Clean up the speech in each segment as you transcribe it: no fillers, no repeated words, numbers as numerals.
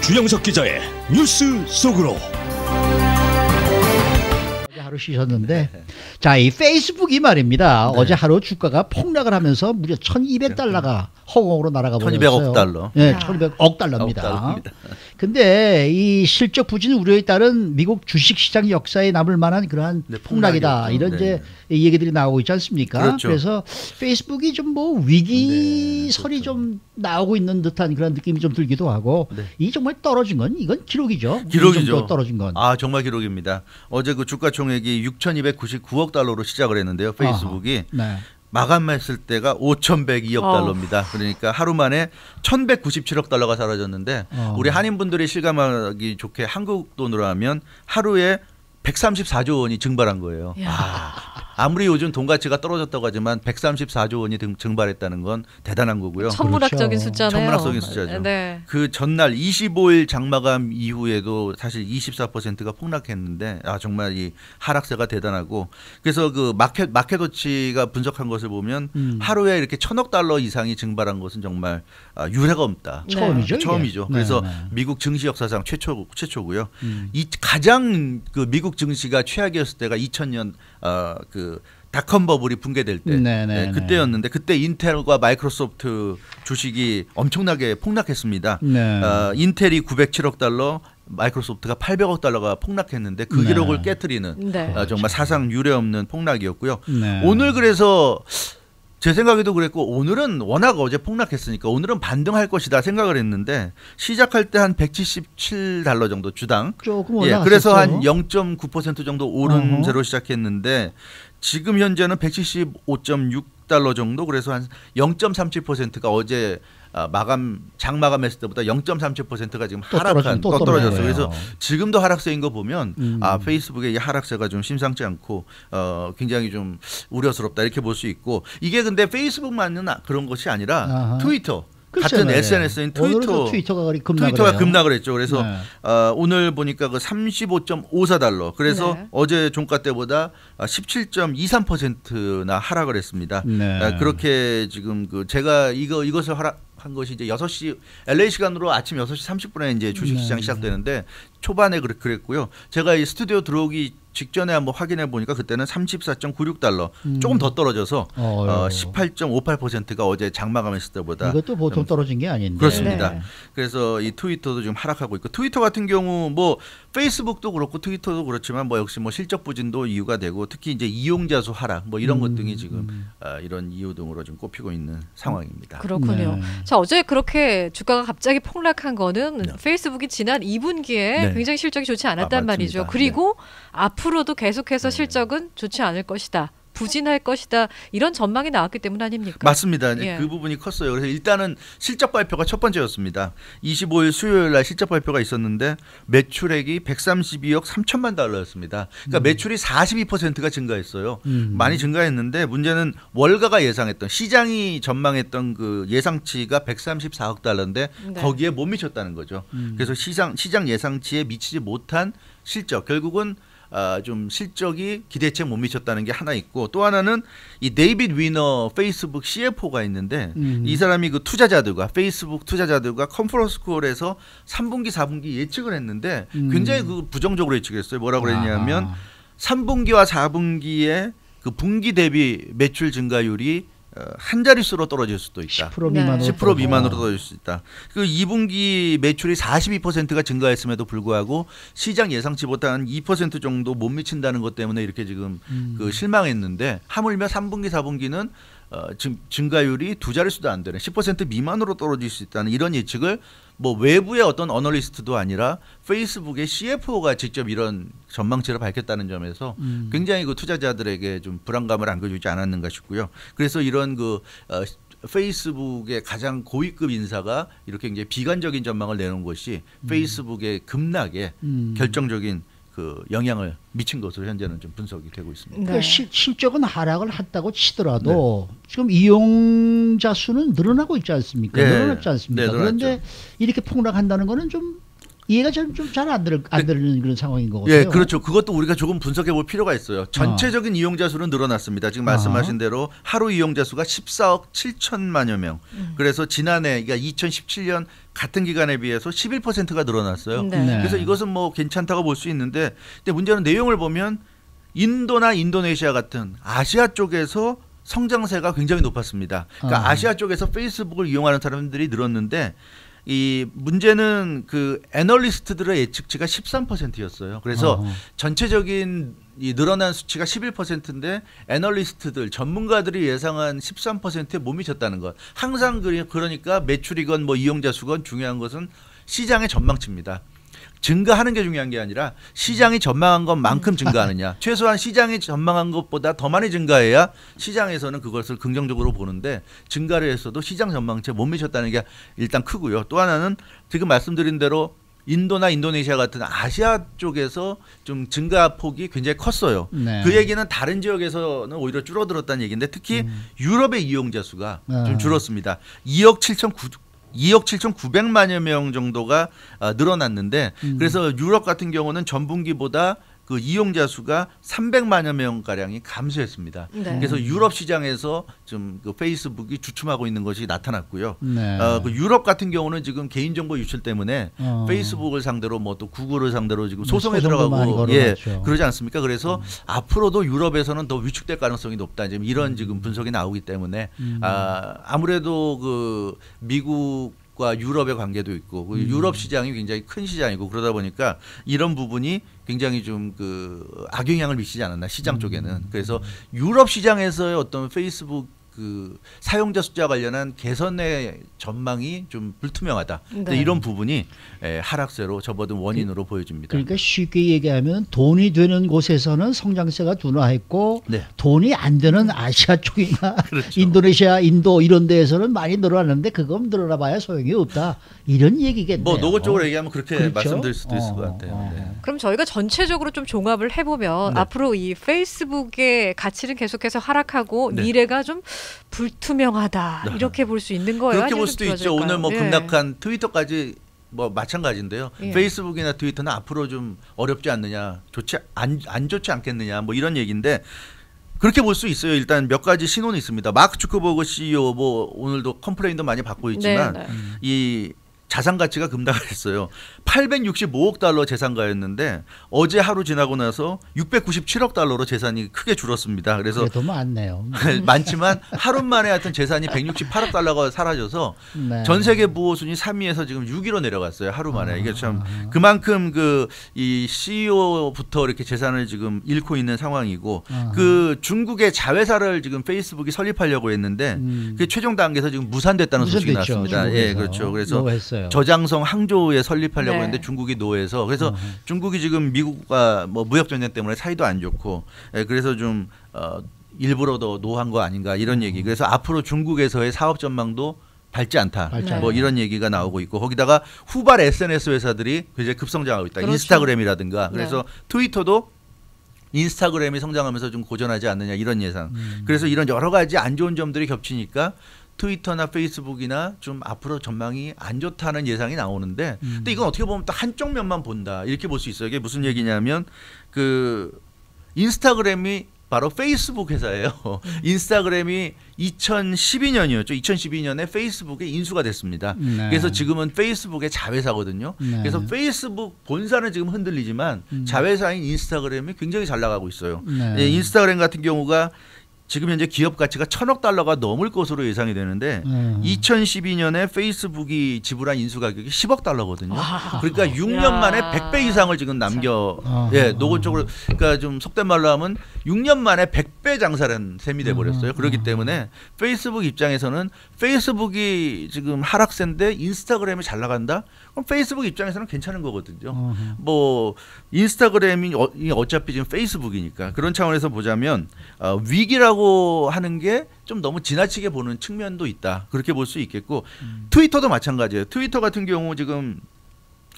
주영석 기자의 뉴스 속으로. 하루 쉬셨는데, 자, 이 페이스북이 말입니다. 어제 하루 주가가 폭락을 하면서 무려 1,200달러가 허공으로 날아가 버렸어요. 1,200억 달러. 네, 1,200억 달러입니다. 근데 이 실적 부진 우려에 따른 미국 주식시장 역사에 남을 만한 그러한 폭락이다. 이런 이제 얘기들이 나오고 있지 않습니까? 그렇죠. 그래서 페이스북이 좀 뭐 위기설이 좀 나오고 있는 듯한 그런 느낌이 좀 들기도 하고, 이 정말 떨어진 건 이건 기록이죠. 기록이죠. 떨어진 건. 아, 정말 기록입니다. 어제 그 주가 총액이 6,299억 달러로 시작을 했는데요. 페이스북이. 네. 마감했을 때가 5,102억 달러입니다. 그러니까 하루 만에 1,197억 달러가 사라졌는데 우리 한인분들이 실감하기 좋게 한국 돈으로 하면 하루에 134조 원이 증발한 거예요. 아무리 요즘 돈 가치가 떨어졌다고 하지만 134조 원이 증발했다는 건 대단한 거고요. 천문학적인 그렇죠. 숫자네요. 천문학적인 숫자죠. 네. 그 전날 25일 장마감 이후에도 사실 24%가 폭락했는데 정말 이 하락세가 대단하고, 그래서 그 마켓워치가 분석한 것을 보면 하루에 이렇게 1,000억 달러 이상이 증발한 것은 정말 유례가 없다. 처음이죠. 처음이죠. 이게. 그래서 네. 미국 증시 역사상 최초고요. 이 가장 그 미국 증시가 최악이었을 때가 2000년 그 닷컴 버블이 붕괴될 때 그때였는데, 그때 인텔과 마이크로소프트 주식이 엄청나게 폭락했습니다. 인텔이 907억 달러, 마이크로소프트가 800억 달러가 폭락했는데 그 기록을 깨트리는 정말 사상 유례 없는 폭락이었고요. 오늘 그래서 제 생각에도 그랬고, 오늘은 워낙 어제 폭락했으니까 오늘은 반등할 것이다 생각을 했는데, 시작할 때 한 177달러 정도 주당. 조금 올라갔었죠. 그래서 한 0.9% 정도 오름세로 시작했는데 지금 현재는 175.6달러 정도, 그래서 한 0.37%가 어제 장마감했을 때보다 0.37%가 지금 또 떨어졌어요. 그래서 지금도 하락세인 거 보면 페이스북의 이 하락세가 좀 심상치 않고 굉장히 좀 우려스럽다 이렇게 볼 수 있고, 이게 근데 페이스북만은 그런 것이 아니라 트위터. 같은 SNS인 트위터가 급락을 했죠. 그래서 오늘 보니까 그 35.54달러. 그래서 어제 종가 때보다 17.23%나 하락을 했습니다. 그렇게 지금 그 제가 이것을 한 것이 이제 6시 LA 시간으로 아침 6시 30분에 이제 주식 시장이 시작되는데 초반에 그랬고요. 제가 이 스튜디오 들어오기 직전에 한번 확인해 보니까 그때는 34.96달러, 조금 더 떨어져서 18.58%가 어제 장마감했을 때보다. 이것도 보통 떨어진 게 아닌데. 그렇습니다. 그래서 이 트위터도 지금 하락하고 있고, 트위터 같은 경우 뭐 페이스북도 그렇고 트위터도 그렇지만 뭐 역시 뭐 실적 부진도 이유가 되고, 특히 이제 이용자 수 하락 뭐 이런 것 등이 지금 이런 이유 등으로 좀 꼽히고 있는 상황입니다. 그렇군요. 자, 어제 그렇게 주가가 갑자기 폭락한 거는 페이스북이 지난 2분기에 굉장히 실적이 좋지 않았단 말이죠. 그리고 앞으로도 계속해서 실적은 좋지 않을 것이다, 부진할 것이다, 이런 전망이 나왔기 때문 아닙니까? 맞습니다. 그 부분이 컸어요. 그래서 일단은 실적 발표가 첫 번째였습니다. 25일 수요일 날 실적 발표가 있었는데 매출액이 132억 3천만 달러였습니다. 그러니까 매출이 42%가 증가했어요. 많이 증가했는데 문제는 월가가 예상했던, 시장이 전망했던 그 예상치가 134억 달러인데 거기에 못 미쳤다는 거죠. 그래서 시장 예상치에 미치지 못한 실적, 결국은 좀 실적이 기대치에 못 미쳤다는 게 하나 있고, 또 하나는 이 데이빗 위너 페이스북 CFO가 있는데 이 사람이 그 페이스북 투자자들과 컨퍼런스 콜에서 3분기 4분기 예측을 했는데 굉장히 그 부정적으로 예측했어요. 뭐라고 그랬냐면 3분기와 4분기에 그 분기 대비 매출 증가율이 한 자릿수로 떨어질 수도 있다. 10% 미만으로 떨어질 수 있다. 그 2분기 매출이 42%가 증가했음에도 불구하고 시장 예상치보다 한 2% 정도 못 미친다는 것 때문에 이렇게 지금 그 실망했는데, 하물며 3분기 4분기는 증가율이 두 자릿수도 안 되는 10% 미만으로 떨어질 수 있다는 이런 예측을 뭐 외부의 어떤 어널리스트도 아니라 페이스북의 CFO가 직접 이런 전망치를 밝혔다는 점에서 굉장히 그 투자자들에게 좀 불안감을 안겨주지 않았는가 싶고요. 그래서 이런 그 페이스북의 가장 고위급 인사가 이렇게 굉장히 비관적인 전망을 내놓은 것이 페이스북의 급락에 결정적인 그 영향을 미친 것으로 현재는 좀 분석이 되고 있습니다. 그러니까 실적은 하락을 했다고 치더라도 지금 이용자 수는 늘어나고 있지 않습니까? 늘어났지 않습니까? 그런데 이렇게 폭락한다는 거는 좀 이해가 좀 잘 안 되는 그런 상황인 것 같아요. 예, 그렇죠. 그것도 우리가 조금 분석해 볼 필요가 있어요. 전체적인 이용자 수는 늘어났습니다. 지금 말씀하신 대로 하루 이용자 수가 14억 7천만여 명. 그래서 지난해 그러니까 2017년 같은 기간에 비해서 11%가 늘어났어요. 네. 그래서 이것은 뭐 괜찮다고 볼 수 있는데, 근데 문제는 내용을 보면 인도나 인도네시아 같은 아시아 쪽에서 성장세가 굉장히 높았습니다. 그러니까 아시아 쪽에서 페이스북을 이용하는 사람들이 늘었는데, 이 문제는 그 애널리스트들의 예측치가 13%였어요. 그래서 전체적인 이 늘어난 수치가 11%인데 애널리스트들 전문가들이 예상한 13%에 못 미쳤다는 것. 항상 그러니까 매출이건 뭐 이용자 수건 중요한 것은 시장의 전망치입니다. 증가하는 게 중요한 게 아니라 시장이 전망한 것만큼 증가하느냐. 최소한 시장이 전망한 것보다 더 많이 증가해야 시장에서는 그것을 긍정적으로 보는데, 증가를 했어도 시장 전망치에 못 미쳤다는 게 일단 크고요. 또 하나는 지금 말씀드린 대로 인도나 인도네시아 같은 아시아 쪽에서 좀 증가 폭이 굉장히 컸어요. 네. 그 얘기는 다른 지역에서는 오히려 줄어들었다는 얘기인데, 특히 유럽의 이용자 수가 좀 줄었습니다. 2억 7,900만여 명 정도가 늘어났는데, 그래서 유럽 같은 경우는 전분기보다 그 이용자 수가 300만여 명 가량이 감소했습니다. 네. 그래서 유럽 시장에서 좀 그 페이스북이 주춤하고 있는 것이 나타났고요. 네. 그 유럽 같은 경우는 지금 개인정보 유출 때문에 페이스북을 상대로 뭐 또 구글을 상대로 지금 소송에 들어가고 그러지 않습니까? 그래서 앞으로도 유럽에서는 더 위축될 가능성이 높다. 지금 이런 지금 분석이 나오기 때문에 아무래도 그 미국과 유럽의 관계도 있고, 유럽 시장이 굉장히 큰 시장이고, 그러다 보니까 이런 부분이 굉장히 좀 그 악영향을 미치지 않았나 시장 쪽에는. 그래서 유럽 시장에서의 어떤 페이스북 그 사용자 숫자 관련한 개선의 전망이 좀 불투명하다. 네. 이런 부분이 하락세로 접어든 원인으로 보여집니다. 그러니까 쉽게 얘기하면 돈이 되는 곳에서는 성장세가 둔화했고, 네. 돈이 안 되는 아시아 쪽이나 그렇죠. 인도네시아, 인도 이런 데에서는 많이 늘어났는데 그건 늘어나봐야 소용이 없다. 이런 얘기겠네요. 뭐 노골적으로 얘기하면 그렇게 그렇죠? 말씀드릴 수도 있을 것 같아요. 네. 그럼 저희가 전체적으로 좀 종합을 해보면 네. 앞으로 이 페이스북의 가치는 계속해서 하락하고 네. 미래가 좀 불투명하다 이렇게 볼 수 있는 거예요? 그렇게 볼 수도 있죠. 오늘 뭐 예. 급락한 트위터까지 뭐 마찬가지인데요. 예. 페이스북이나 트위터는 앞으로 좀 어렵지 않느냐, 안 좋지 않겠느냐, 뭐 이런 얘기인데, 그렇게 볼 수 있어요. 일단 몇 가지 신호는 있습니다. 마크 주커버그 CEO 뭐 오늘도 컴플레인도 많이 받고 있지만 네, 네. 이 자산 가치가 급락을 했어요. 865억 달러 재산가였는데 어제 하루 지나고 나서 697억 달러로 재산이 크게 줄었습니다. 그래서 그래도 많네요. 많지만 하루 만에 하여튼 재산이 168억 달러가 사라져서 네. 전 세계 부호 순위 3위에서 지금 6위로 내려갔어요. 하루 만에. 이게 참 그만큼 그 이 CEO부터 이렇게 재산을 지금 잃고 있는 상황이고, 그 중국의 자회사를 지금 페이스북이 설립하려고 했는데 그 최종 단계에서 지금 무산됐다는 소식이 나왔습니다. 예, 그렇죠. 그래서 노했어요. 저장성 항저우에 설립하려고 네. 했는데 중국이 노해서, 그래서 중국이 지금 미국과 뭐 무역 전쟁 때문에 사이도 안 좋고, 그래서 좀 일부러 더 노한 거 아닌가 이런 얘기. 그래서 앞으로 중국에서의 사업 전망도 밝지 않다. 네. 뭐 이런 얘기가 나오고 있고, 거기다가 후발 SNS 회사들이 굉장히 급성장하고 있다. 그렇죠. 인스타그램이라든가. 그래서 네. 트위터도 인스타그램이 성장하면서 좀 고전하지 않느냐 이런 예상. 그래서 이런 여러 가지 안 좋은 점들이 겹치니까 트위터나 페이스북이나 좀 앞으로 전망이 안 좋다는 예상이 나오는데, 근데 이건 어떻게 보면 또 한쪽 면만 본다 이렇게 볼 수 있어요. 이게 무슨 얘기냐면, 그 인스타그램이 바로 페이스북 회사예요. 인스타그램이 2012년이었죠. 2012년에 페이스북에 인수가 됐습니다. 네. 그래서 지금은 페이스북의 자회사거든요. 네. 그래서 페이스북 본사는 지금 흔들리지만 자회사인 인스타그램이 굉장히 잘 나가고 있어요. 네. 예, 인스타그램 같은 경우가 지금 현재 기업 가치가 1,000억 달러가 넘을 것으로 예상이 되는데 2012년에 페이스북이 지불한 인수 가격이 10억 달러거든요. 그러니까 6년 만에 100배 이상을 지금 노골적으로, 그러니까 좀 속된 말로 하면 6년 만에 100배 장사는 셈이 돼 버렸어요. 그렇기 때문에 페이스북 입장에서는 페이스북이 지금 하락세인데 인스타그램이 잘 나간다? 그럼 페이스북 입장에서는 괜찮은 거거든요. 뭐 인스타그램이 어차피 지금 페이스북이니까, 그런 차원에서 보자면 위기라고 하는 게 좀 너무 지나치게 보는 측면도 있다. 그렇게 볼 수 있겠고, 트위터도 마찬가지예요. 트위터 같은 경우 지금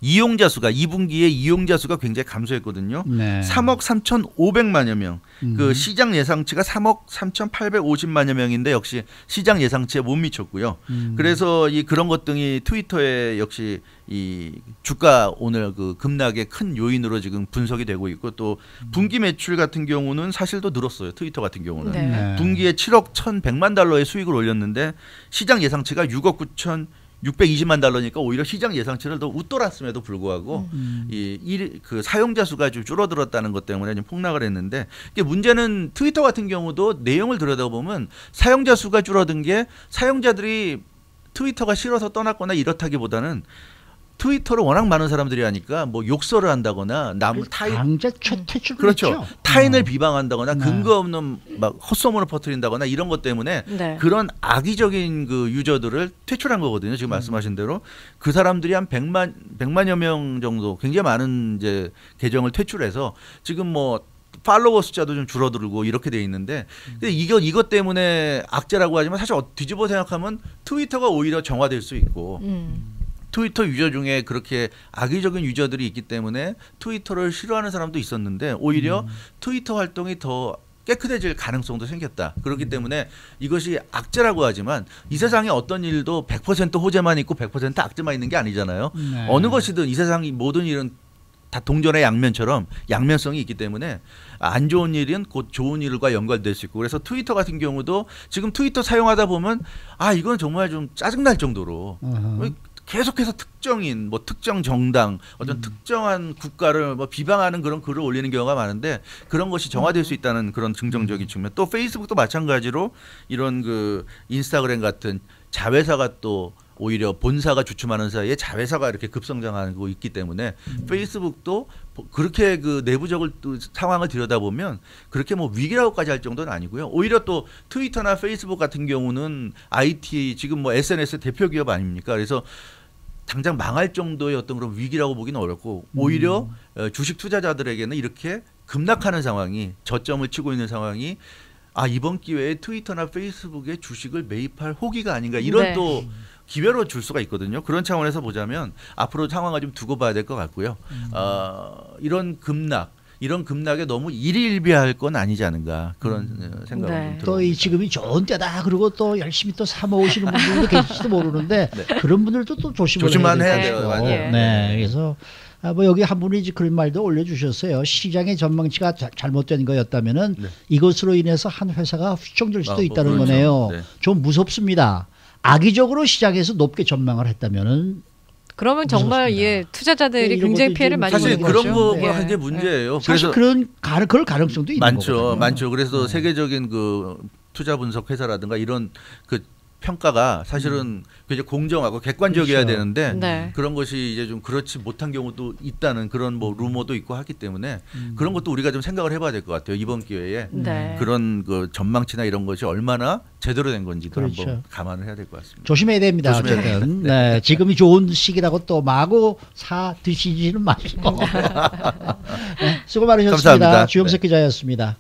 이용자 수가 2분기에 이용자 수가 굉장히 감소했거든요. 네. 3억 3,500만여 명. 그 시장 예상치가 3억 3,850만여 명인데 역시 시장 예상치에 못 미쳤고요. 그래서 이 그런 것 등이 트위터에 역시 이 주가 오늘 그 급락의 큰 요인으로 지금 분석이 되고 있고 또 분기 매출 같은 경우는 사실 더 늘었어요. 트위터 같은 경우는. 네. 분기에 7억 1,100만 달러의 수익을 올렸는데 시장 예상치가 6억 9,620만 달러니까 오히려 시장 예상치를 더 웃돌았음에도 불구하고 그 사용자 수가 좀 줄어들었다는 것 때문에 좀 폭락을 했는데 이게 문제는 트위터 같은 경우도 내용을 들여다보면 사용자 수가 줄어든 게 사용자들이 트위터가 싫어서 떠났거나 이렇다기보다는 트위터를 워낙 많은 사람들이 하니까 뭐 욕설을 한다거나 남을 강제 퇴출 그렇죠. 타인을 비방한다거나 근거 없는 막 헛소문을 퍼뜨린다거나 이런 것 때문에 네. 그런 악의적인 그 유저들을 퇴출한 거거든요. 지금 말씀하신 대로 그 사람들이 한 100만여 명 정도 굉장히 많은 이제 계정을 퇴출해서 지금 뭐 팔로워 숫자도 좀 줄어들고 이렇게 돼 있는데 근데 이것 때문에 악재라고 하지만 사실 뒤집어 생각하면 트위터가 오히려 정화될 수 있고 트위터 유저 중에 그렇게 악의적인 유저들이 있기 때문에 트위터를 싫어하는 사람도 있었는데 오히려 트위터 활동이 더 깨끗해질 가능성도 생겼다. 그렇기 때문에 이것이 악재라고 하지만 이 세상에 어떤 일도 100% 호재만 있고 100% 악재만 있는 게 아니잖아요. 네. 어느 것이든 이 세상이 모든 일은 다 동전의 양면처럼 양면성이 있기 때문에 안 좋은 일은 곧 좋은 일과 연관될 수 있고 그래서 트위터 같은 경우도 지금 트위터 사용하다 보면 이건 정말 좀 짜증날 정도로 계속해서 특정인, 뭐 특정 정당, 어떤 특정한 국가를 뭐 비방하는 그런 글을 올리는 경우가 많은데 그런 것이 정화될 수 있다는 그런 긍정적인 측면. 또 페이스북도 마찬가지로 이런 그 인스타그램 같은 자회사가 또 오히려 본사가 주춤하는 사이에 자회사가 이렇게 급성장하고 있기 때문에 페이스북도 그렇게 그 내부적을 또 상황을 들여다보면 그렇게 뭐 위기라고까지 할 정도는 아니고요. 오히려 또 트위터나 페이스북 같은 경우는 IT 지금 뭐 SNS 대표 기업 아닙니까? 그래서 당장 망할 정도의 어떤 그런 위기라고 보기는 어렵고 오히려 주식 투자자들에게는 이렇게 급락하는 상황이 저점을 치고 있는 상황이 이번 기회에 트위터나 페이스북에 주식을 매입할 호기가 아닌가 이런 네. 또 기회로 줄 수가 있거든요. 그런 차원에서 보자면 앞으로 상황을 좀 두고 봐야 될 것 같고요. 이런 급락에 너무 일희일비할 건 아니지 않은가 그런 생각을 네. 좀 들어봅니다. 또 이 지금이 좋은 때다. 그리고 또 열심히 또 사 모으시는 분들도 계실지도 모르는데 네. 그런 분들도 또 조심을 해야 해야 돼요. 되고. 맞아요. 네. 그래서 뭐 여기 한 분이 이제 그런 말도 올려주셨어요. 시장의 전망치가 잘못된 거였다면은 네. 이것으로 인해서 한 회사가 휘청될 수도 있다는 그렇죠. 거네요. 네. 좀 무섭습니다. 악의적으로 시장에서 높게 전망을 했다면은 그러면 정말 무섭습니다. 투자자들이 이런 굉장히 것도 피해를 좀 많이 사실 보는 그런 거죠. 거가 네. 이제 문제예요. 사실 그래서 그럴 가능성도 있는 거거든요. 많죠. 그래서 세계적인 그 투자 분석 회사라든가 이런 그 평가가 사실은 굉장히 공정하고 객관적이어야 그렇죠. 되는데 네. 그런 것이 이제 좀 그렇지 못한 경우도 있다는 그런 뭐 루머도 있고 하기 때문에 그런 것도 우리가 좀 생각을 해봐야 될 것 같아요. 이번 기회에 네. 그런 그 전망치나 이런 것이 얼마나 제대로 된 건지도 그렇죠. 한번 감안을 해야 될 것 같습니다. 조심해야 됩니다. 조심해야 어쨌든 네, 지금이 좋은 시기라고 또 마구 사 드시지는 마시고. 네, 수고 많으셨습니다. 감사합니다. 주영석 기자였습니다.